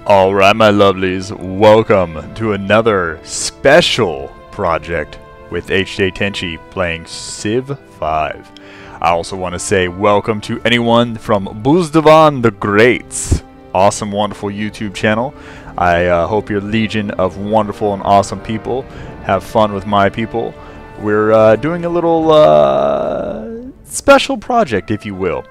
Alright, my lovelies, welcome to another special project with HJ Tenchi playing Civ V. I also want to say welcome to anyone from Buzzdowan the Great's awesome, wonderful YouTube channel. I hope your legion of wonderful and awesome people have fun with my people. We're doing a little special project, if you will.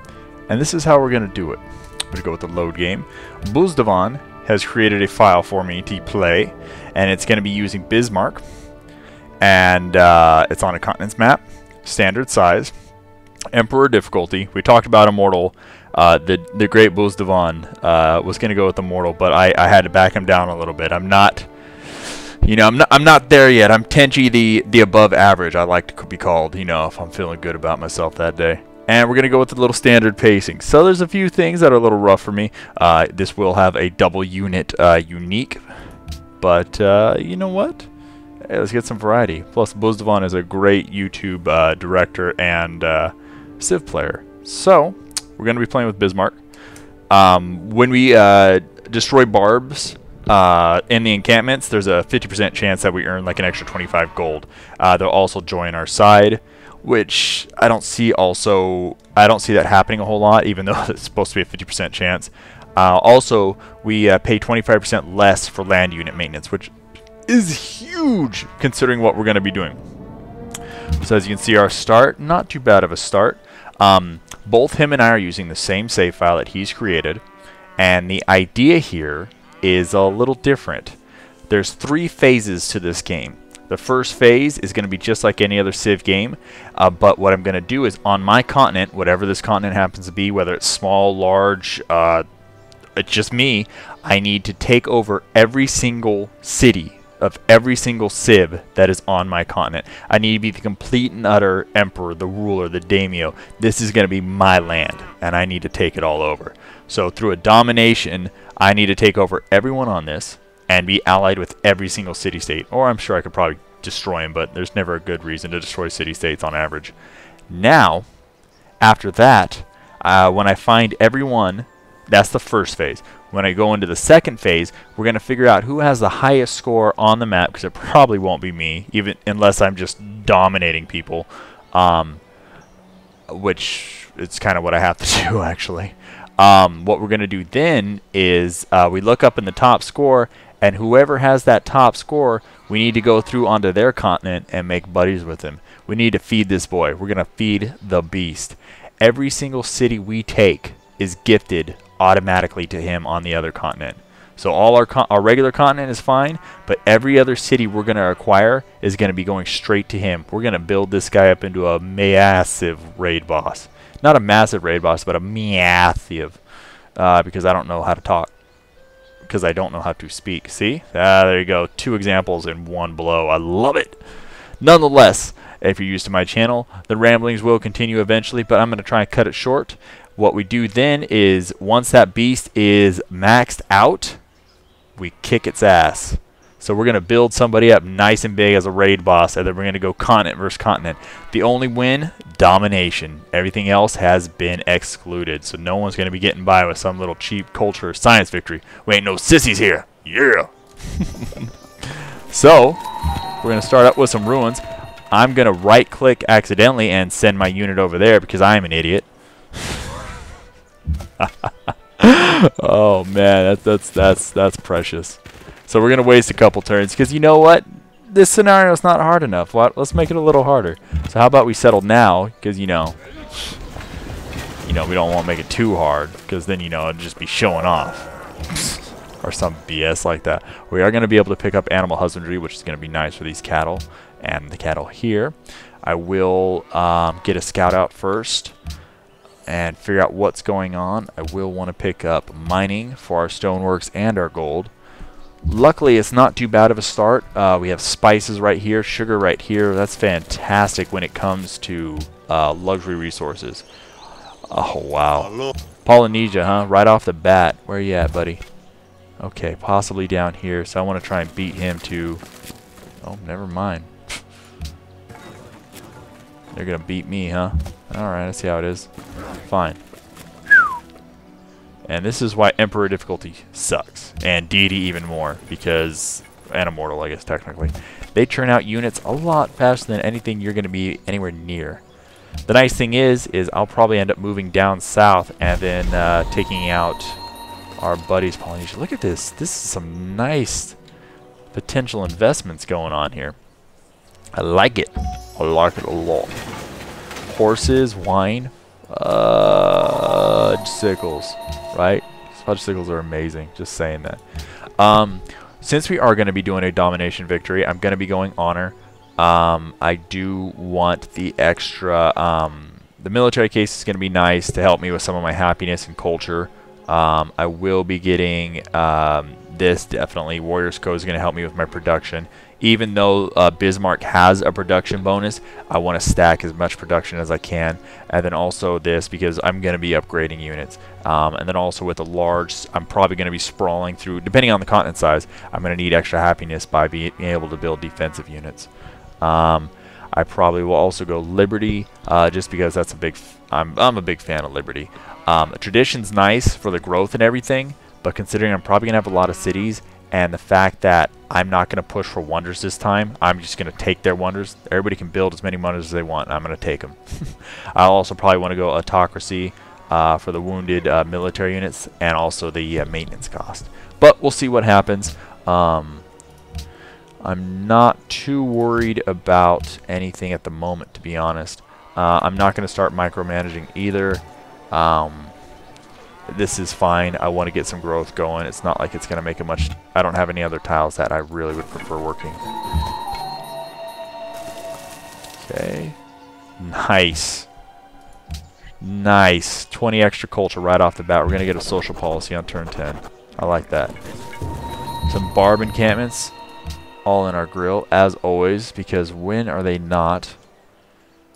And this is how we're going to do it. I'm going to go with the load game. Buzzdowan has created a file for me to play, and it's going to be using Bismarck, and it's on a continents map, standard size, Emperor difficulty. We talked about Immortal. The great Buzzdowan was going to go with Immortal, but I had to back him down a little bit. I'm not there yet. I'm Tenchi, the above average, I like to be called, you know, if I'm feeling good about myself that day. And we're going to go with the little standard pacing. So there's a few things that are a little rough for me. This will have a double unit unique. But you know what? Hey, let's get some variety. Plus, Buzzdowan is a great YouTube director and Civ player. So we're going to be playing with Bismarck. When we destroy barbs in the encampments, there's a 50% chance that we earn like an extra 25 gold. They'll also join our side, which I don't see that happening a whole lot, even though it's supposed to be a 50% chance. Also, we pay 25% less for land unit maintenance, which is huge considering what we're going to be doing. So as you can see, our start, not too bad of a start. Both him and I are using the same save file that he's created, and the idea here is a little different. There's 3 phases to this game. The first phase is going to be just like any other Civ game, but what I'm going to do is on my continent, whatever this continent happens to be, whether it's small, large, it's just me, I need to take over every single city of every single Civ that is on my continent. I need to be the complete and utter emperor, the ruler, the daimyo. This is going to be my land, and I need to take it all over. So through a domination, I need to take over everyone on this and be allied with every single city-state. Or I'm sure I could probably destroy them, but there's never a good reason to destroy city-states on average. Now, after that, when I find everyone, that's the first phase. When I go into the second phase, we're going to figure out who has the highest score on the map, because it probably won't be me, even unless I'm just dominating people, which is kind of what I have to do, actually. What we're going to do then is we look up in the top score, and whoever has that top score, we need to go through onto their continent and make buddies with him. We need to feed this boy. We're going to feed the beast. Every single city we take is gifted automatically to him on the other continent. So all our regular continent is fine, but every other city we're going to acquire is going to be going straight to him. We're going to build this guy up into a massive raid boss. Not a massive raid boss, but a massive, because I don't know how to talk. Because I don't know how to speak. See? There you go. 2 examples in one blow. I love it. Nonetheless, if you're used to my channel, the ramblings will continue eventually, but I'm going to try and cut it short. What we do then is, once that beast is maxed out, we kick its ass. So we're going to build somebody up nice and big as a raid boss, and then we're going to go continent versus continent. The only win, domination. Everything else has been excluded. So no one's going to be getting by with some little cheap culture science victory. We ain't no sissies here. Yeah. So we're going to start up with some ruins. I'm going to right click accidentally and send my unit over there because I'm an idiot. Oh man, that's precious. So we're gonna waste a couple turns because you know what? This scenario is not hard enough. Let's make it a little harder. So how about we settle now? Because you know we don't want to make it too hard because then it'd just be showing off or some BS like that. We are gonna be able to pick up animal husbandry, which is gonna be nice for these cattle and the cattle here. I will get a scout out first and figure out what's going on. I will want to pick up mining for our stoneworks and our gold. Luckily, it's not too bad of a start. We have spices right here, sugar right here. That's fantastic when it comes to luxury resources. Oh, wow. Polynesia, huh? Right off the bat. Where are you at, buddy? Okay, possibly down here. So I want to try and beat him to... Oh, never mind. They're going to beat me, huh? Alright, let's see how it is. Fine. And this is why Emperor difficulty sucks. And Deity even more, because... and Immortal, I guess, technically. They churn out units a lot faster than anything you're going to be anywhere near. The nice thing is I'll probably end up moving down south and then taking out our buddies Polynesia. Look at this. This is some nice potential investments going on here. I like it. I like it a lot. Horses, wine, sickles, right? Fudge sickles are amazing. Just saying that. Since we are going to be doing a domination victory, I'm going to be going honor. I do want the extra, the military case is going to be nice to help me with some of my happiness and culture. I will be getting this, definitely. Warriors Code is going to help me with my production. Even though Bismarck has a production bonus, I want to stack as much production as I can. And then also this, because I'm going to be upgrading units. And then also with a large, I'm probably going to be sprawling through, depending on the continent size, I'm going to need extra happiness by being able to build defensive units. I probably will also go Liberty, just because that's a big, I'm a big fan of Liberty. Tradition's nice for the growth and everything, but considering I'm probably going to have a lot of cities, and the fact that I'm not going to push for wonders this time, I'm just going to take their wonders. Everybody can build as many wonders as they want, and I'm going to take them. I'll also probably want to go autocracy for the wounded military units, and also the maintenance cost. But we'll see what happens. I'm not too worried about anything at the moment, to be honest. I'm not going to start micromanaging either. This is fine. I want to get some growth going. It's not like it's going to make a much... I don't have any other tiles that I really would prefer working. Okay. Nice. Nice. 20 extra culture right off the bat. We're going to get a social policy on turn 10. I like that. Some barb encampments. All in our grill, as always, because when are they not?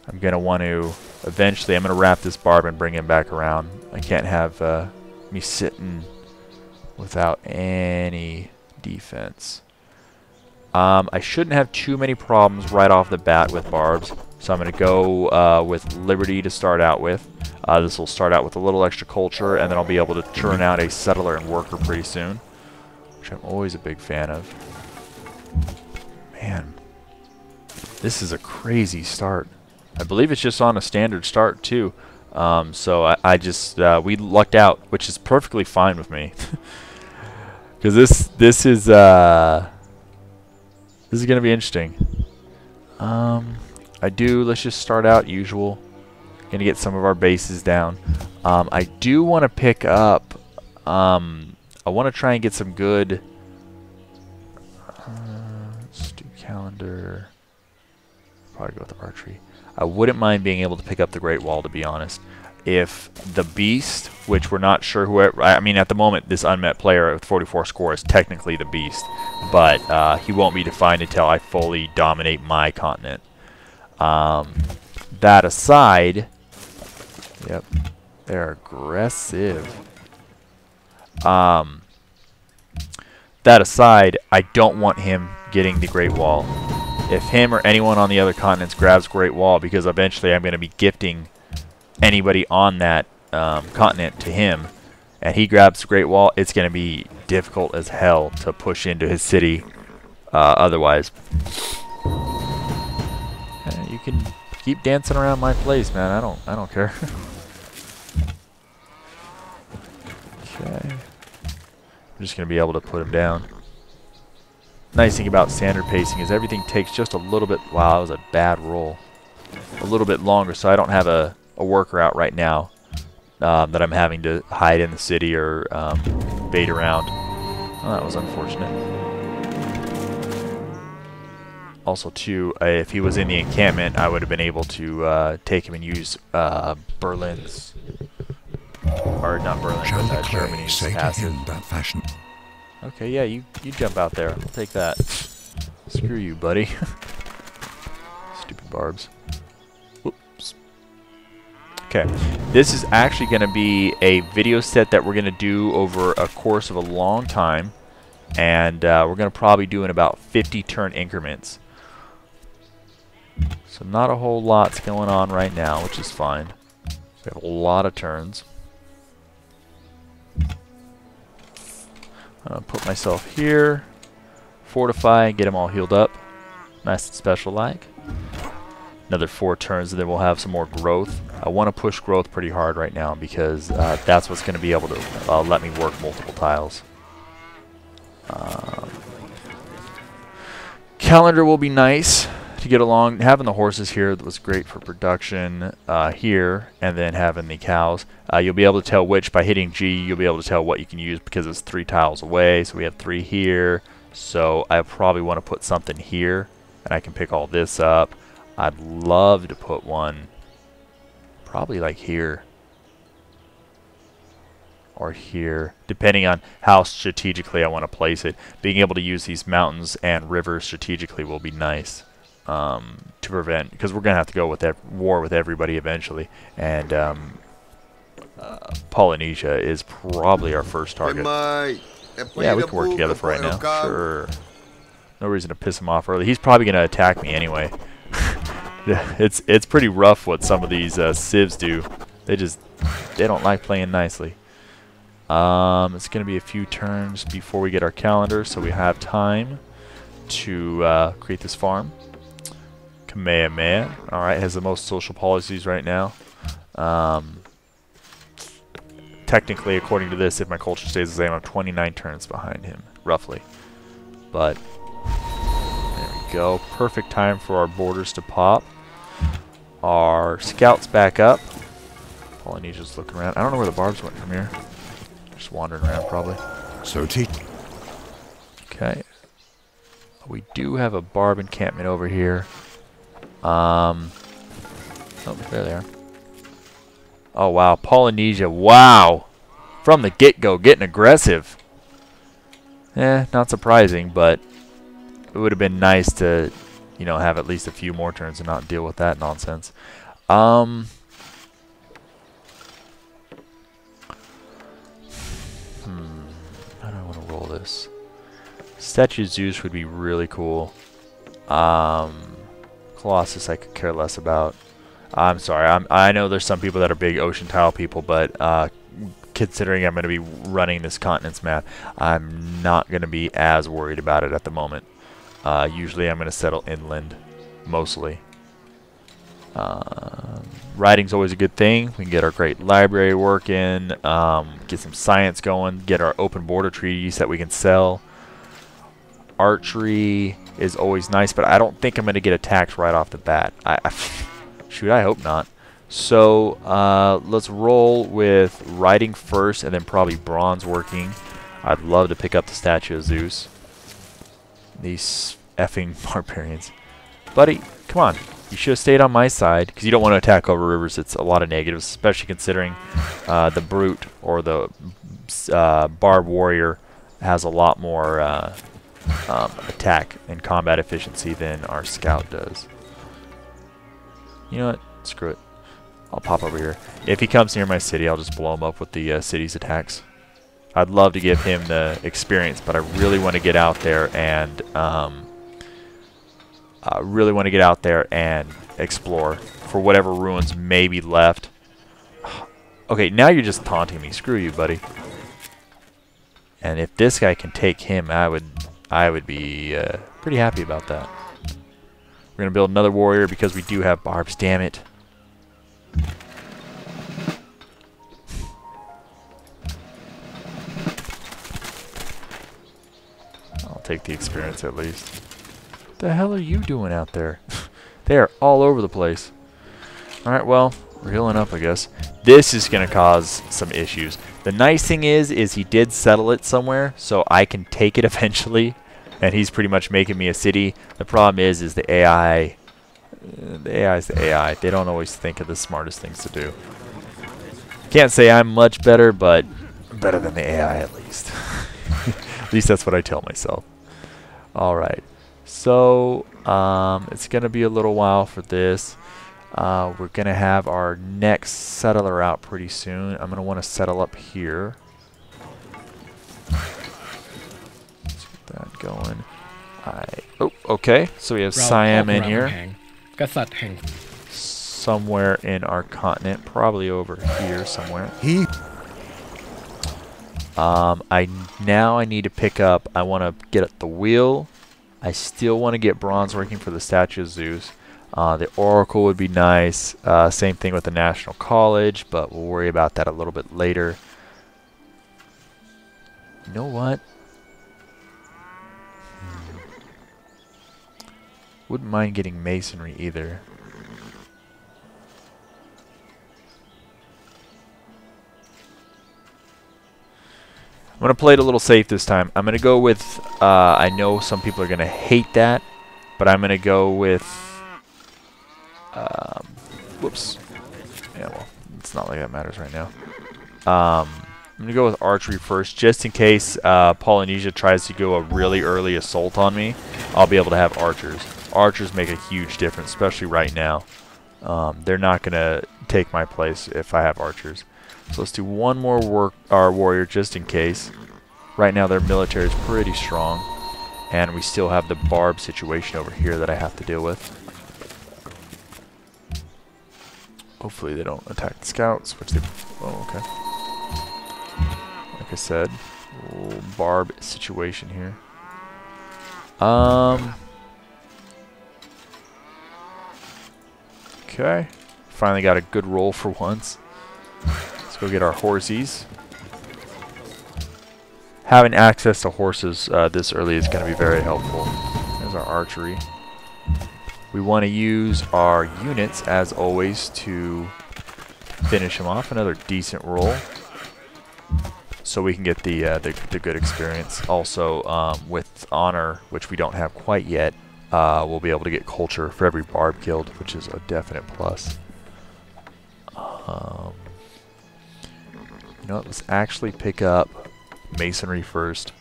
I'm going to want to... Eventually, I'm going to wrap this barb and bring him back around. I can't have me sitting without any defense. I shouldn't have too many problems right off the bat with barbs, so I'm going to go with Liberty to start out with. This will start out with a little extra culture, and then I'll be able to churn out a settler and worker pretty soon, which I'm always a big fan of. Man, this is a crazy start. I believe it's just on a standard start too. So I just we lucked out, which is perfectly fine with me, because this is gonna be interesting. Let's just start out usual. Gonna get some of our bases down. I do want to pick up. I want to try and get some good. Let's do calendar. Probably go with the archery. I wouldn't mind being able to pick up the Great Wall, to be honest. If the Beast, which we're not sure whoever... I mean, at the moment, this unmet player with 44 score is technically the Beast. But he won't be defined until I fully dominate my continent. That aside... Yep. They're aggressive. That aside, I don't want him getting the Great Wall. If him or anyone on the other continents grabs Great Wall, because eventually I'm going to be gifting anybody on that continent to him, and he grabs the Great Wall, it's going to be difficult as hell to push into his city otherwise. You can keep dancing around my place, man. I don't care. Okay. I'm just going to be able to put him down. Nice thing about standard pacing is everything takes just a little bit... Wow, that was a bad roll. A little bit longer, so I don't have a worker out right now that I'm having to hide in the city or bait around. Oh, that was unfortunate. Also, too, if he was in the encampment, I would have been able to take him and use Berlin's... Or not Berlin, but Germany's passive. That fashion. Okay, yeah, you jump out there. I'll take that. Screw you, buddy. Stupid barbs. Whoops. Okay, this is actually going to be a video set that we're going to do over a course of a long time. And we're going to probably do in about 50 turn increments. So not a whole lot's going on right now, which is fine. We have a lot of turns. I'll put myself here. Fortify and get them all healed up. Nice and special like. Another 4 turns and then we'll have some more growth. I want to push growth pretty hard right now because that's what's going to be able to let me work multiple tiles. Calendar will be nice to get along. Having the horses here was great for production here, and then having the cows. You'll be able to tell which by hitting G. You'll be able to tell what you can use because it's 3 tiles away. So we have 3 here. So I probably want to put something here, and I can pick all this up. I'd love to put one probably like here or here, depending on how strategically I want to place it. Being able to use these mountains and rivers strategically will be nice to prevent, because we're going to have to go with war with everybody eventually, and Polynesia is probably our first target. Yeah, we can work together for right now. Sure. No reason to piss him off early. He's probably going to attack me anyway. It's pretty rough what some of these civs do. They don't like playing nicely. It's going to be a few turns before we get our calendar, so we have time to create this farm. Kamehameha, alright, has the most social policies right now. Technically, according to this, if my culture stays the same, I'm 29 turns behind him, roughly. But there we go. Perfect time for our borders to pop. Our scouts back up. Polynesia's looking around. I don't know where the barbs went from here. Just wandering around, probably. So okay. We do have a barb encampment over here. Oh, there they are. Oh, wow. Polynesia. Wow. From the get-go, getting aggressive. Not surprising, but it would have been nice to, you know, have at least a few more turns and not deal with that nonsense. How do I want to roll this? Statue of Zeus would be really cool. Colossus I could care less about. I'm sorry. I know there's some people that are big ocean tile people, but considering I'm going to be running this continents map, I'm not going to be as worried about it at the moment. Usually I'm going to settle inland, mostly. Writing's always a good thing. We can get our great library working, get some science going, get our open border treaties that we can sell. Archery is always nice, but I don't think I'm going to get attacked right off the bat. Shoot, I hope not. So let's roll with writing first and then probably bronze working. I'd love to pick up the statue of Zeus. These effing barbarians. Buddy, come on. You should have stayed on my side, because you don't want to attack over rivers. It's a lot of negatives, especially considering the brute or the barb warrior has a lot more attack and combat efficiency than our scout does. You know what? Screw it. I'll pop over here. If he comes near my city, I'll just blow him up with the city's attacks. I'd love to give him the experience, but I really want to get out there and explore for whatever ruins may be left. Okay, now you're just taunting me. Screw you, buddy. And if this guy can take him, I would be pretty happy about that. We're gonna build another warrior because we do have barbs. Damn it. I'll take the experience at least. What the hell are you doing out there? They are all over the place. Alright, well, we're healing up, I guess. This is going to cause some issues. The nice thing is he did settle it somewhere, so I can take it eventually, and he's pretty much making me a city. The problem is the AI. The AI is the AI. They don't always think of the smartest things to do. Can't say I'm much better, but better than the AI at least. At least that's what I tell myself. Alright. So, it's going to be a little while for this. We're going to have our next settler out pretty soon. I'm going to want to settle up here. Let's get that going. Oh, okay. So we have Siam in here. Somewhere in our continent. Probably over here somewhere. I need to pick up. I want to get at the wheel. I still want to get bronze working for the statue of Zeus. The Oracle would be nice. Same thing with the National College, but we'll worry about that a little bit later. You know what? Wouldn't mind getting masonry either. I'm going to play it a little safe this time. I'm going to go with, I know some people are going to hate that, but I'm going to go with, whoops. Yeah, well, it's not like that matters right now. I'm going to go with archery first, just in case Polynesia tries to go a really early assault on me. I'll be able to have archers. Archers make a huge difference, especially right now. They're not going to take my place if I have archers. So let's do one more warrior just in case. Right now their military is pretty strong. And we still have the barb situation over here that I have to deal with. Hopefully they don't attack the scouts, which they... Oh, okay. Like I said, little barb situation here. Okay. Finally got a good roll for once. Let's go get our horsies. Having access to horses this early is going to be very helpful. There's our archery. We want to use our units, as always, to finish them off. Another decent roll, so we can get the good experience. Also, with honor, which we don't have quite yet, we'll be able to get culture for every barb killed, which is a definite plus. You know what, let's actually pick up masonry first.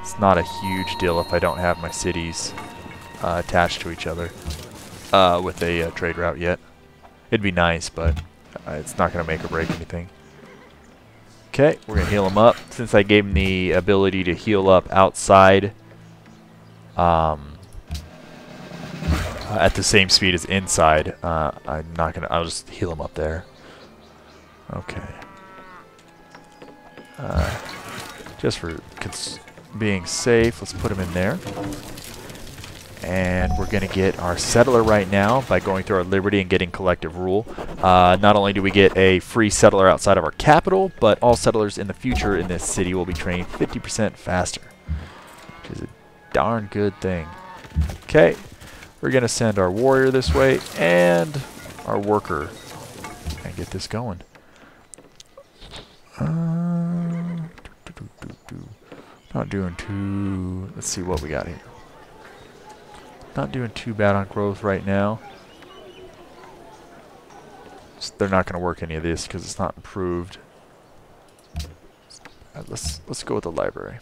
It's not a huge deal if I don't have my cities attached to each other with a trade route yet. It'd be nice, but it's not going to make or break anything. Okay, we're going to heal him up. Since I gave him the ability to heal up outside at the same speed as inside, I'm not going to... I'll just heal him up there. Okay. Just for being safe, let's put him in there. And we're going to get our settler right now by going through our liberty and getting collective rule. Not only do we get a free settler outside of our capital, but all settlers in the future in this city will be trained 50% faster, which is a darn good thing. Okay, we're going to send our warrior this way and our worker and get this going. Not doing too... Let's see what we got here. Not doing too bad on growth right now. They're not going to work any of this because it's not improved. Let's go with the library.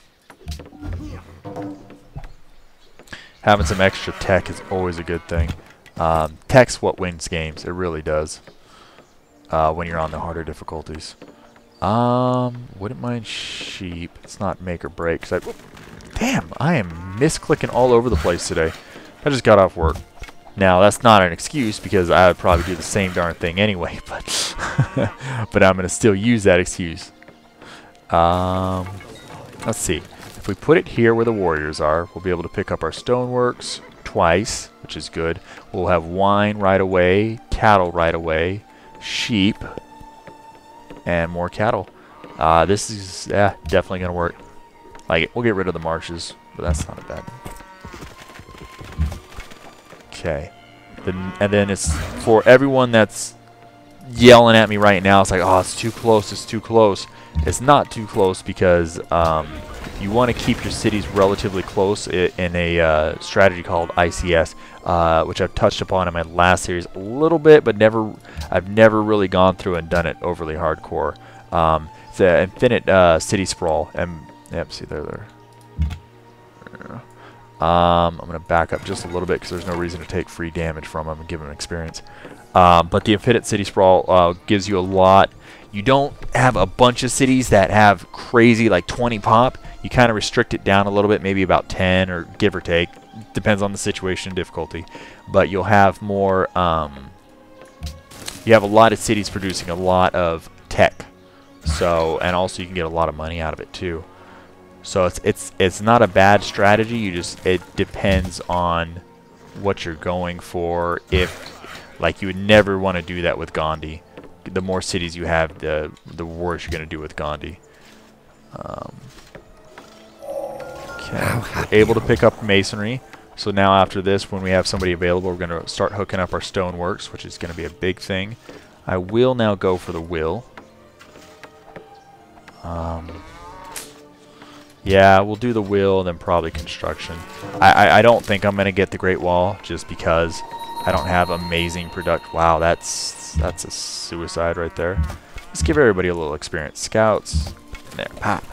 Having some extra tech is always a good thing. Tech's what wins games. It really does. When you're on the harder difficulties. Wouldn't mind sheep. It's not make or break. Damn, I am misclicking all over the place today. I just got off work. Now, that's not an excuse because I would probably do the same darn thing anyway, but but I'm going to still use that excuse. Let's see. If we put it here where the warriors are, we'll be able to pick up our stoneworks twice, which is good. We'll have wine right away, cattle right away, sheep, and more cattle. This is definitely going to work. Like, we'll get rid of the marshes, but that's not a bad. Okay. And then it's for everyone that's yelling at me right now. It's like, oh, it's too close. It's too close. It's not too close because you want to keep your cities relatively close in a strategy called ICS, which I've touched upon in my last series a little bit, but I've never really gone through and done it overly hardcore. It's an infinite city sprawl, and yep, see there. I'm going to back up just a little bit because there's no reason to take free damage from them and give them experience. But the infinite city sprawl gives you a lot. You don't have a bunch of cities that have crazy like 20 pop. You kind of restrict it down a little bit, maybe about 10 or give or take. Depends on the situation and difficulty. But you'll have more... you have a lot of cities producing a lot of tech, So, and also you can get a lot of money out of it too. So it's not a bad strategy. It depends on what you're going for. If, like, you would never want to do that with Gandhi. The more cities you have, the worse you're going to do with Gandhi. Okay, we're able to pick up masonry. So now after this, when we have somebody available, we're going to start hooking up our stoneworks, which is going to be a big thing. I will now go for the will. Yeah, we'll do the will and then probably construction. I don't think I'm going to get the Great Wall just because I don't have amazing product. Wow, that's a suicide right there. Let's give everybody a little experience. Scouts. There, pop.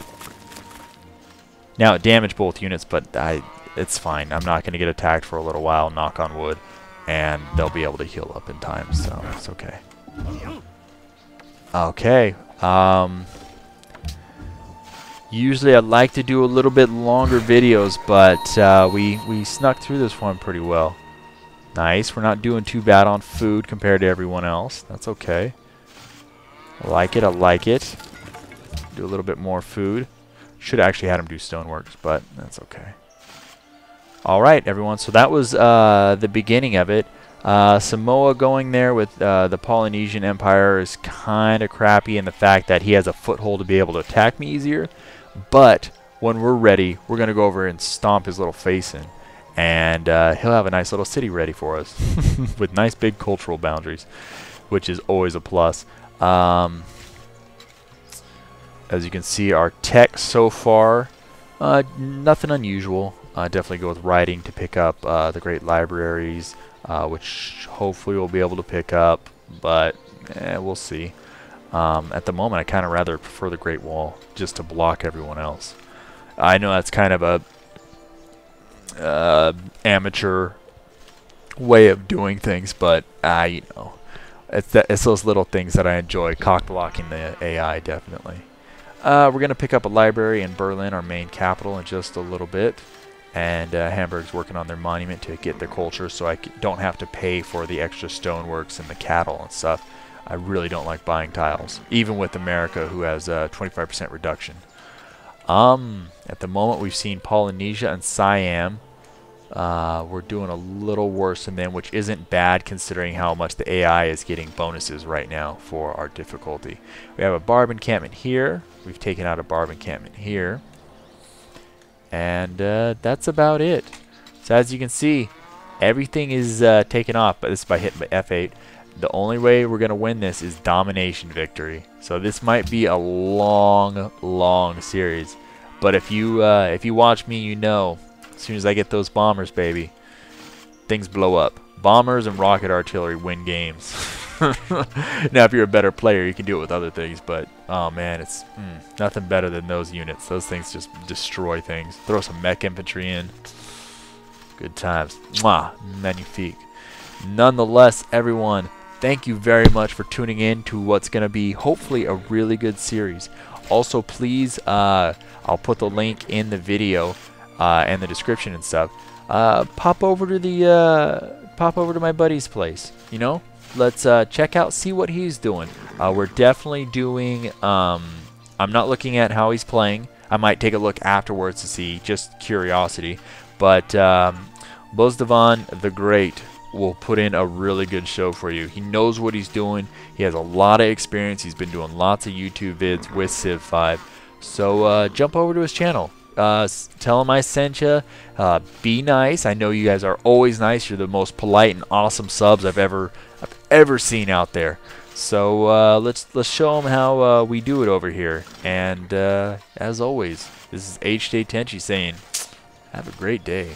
Now it damaged both units, but it's fine. I'm not going to get attacked for a little while, knock on wood, and they'll be able to heal up in time, so it's okay. Okay. Usually I'd like to do a little bit longer videos, but we snuck through this one pretty well. Nice. We're not doing too bad on food compared to everyone else. That's okay. I like it. I like it. Do a little bit more food. Should have actually had him do stoneworks, but that's okay. Alright, everyone. So that was the beginning of it. Samoa going there with the Polynesian Empire is kind of crappy in the fact that he has a foothold to be able to attack me easier. But when we're ready, we're going to go over and stomp his little face in. And he'll have a nice little city ready for us with nice big cultural boundaries, which is always a plus. As you can see, our tech so far, nothing unusual. Definitely go with writing to pick up the great libraries, which hopefully we'll be able to pick up, but we'll see. At the moment, I kind of rather prefer the Great Wall just to block everyone else. I know that's kind of a amateur way of doing things, but you know, it's those little things that I enjoy. Cock blocking the AI, definitely. We're gonna pick up a library in Berlin, our main capital, in just a little bit. And Hamburg's working on their monument to get their culture, so I don't have to pay for the extra stoneworks and the cattle and stuff. I really don't like buying tiles, even with America, who has a 25% reduction. At the moment, we've seen Polynesia and Siam. We're doing a little worse than them, which isn't bad considering how much the AI is getting bonuses right now for our difficulty. We have a Barb encampment here. We've taken out a Barb encampment here. And that's about it. So as you can see, everything is taken off, but this is by hitting F8. The only way we're going to win this is domination victory. So this might be a long, long series. But if you watch me, you know, as soon as I get those bombers, baby, things blow up. Bombers and rocket artillery win games. Now, if you're a better player, you can do it with other things. But, oh, man, it's nothing better than those units. Those things just destroy things. Throw some mech infantry in. Good times. Mwah. Magnifique. Nonetheless, everyone, thank you very much for tuning in to what's going to be, hopefully, a really good series. Also, please, I'll put the link in the video and the description and stuff. Pop over to my buddy's place, you know? Let's check out, see what he's doing. We're definitely doing, I'm not looking at how he's playing. I might take a look afterwards to see, just curiosity. But Buzzdowan the Great will put in a really good show for you. He knows what he's doing. He has a lot of experience. He's been doing lots of YouTube vids with Civ 5. So jump over to his channel. Tell him I sent you. Be nice. I know you guys are always nice. You're the most polite and awesome subs I've ever seen out there. So let's show them how we do it over here. And as always, this is H. Day Tenchi saying, have a great day.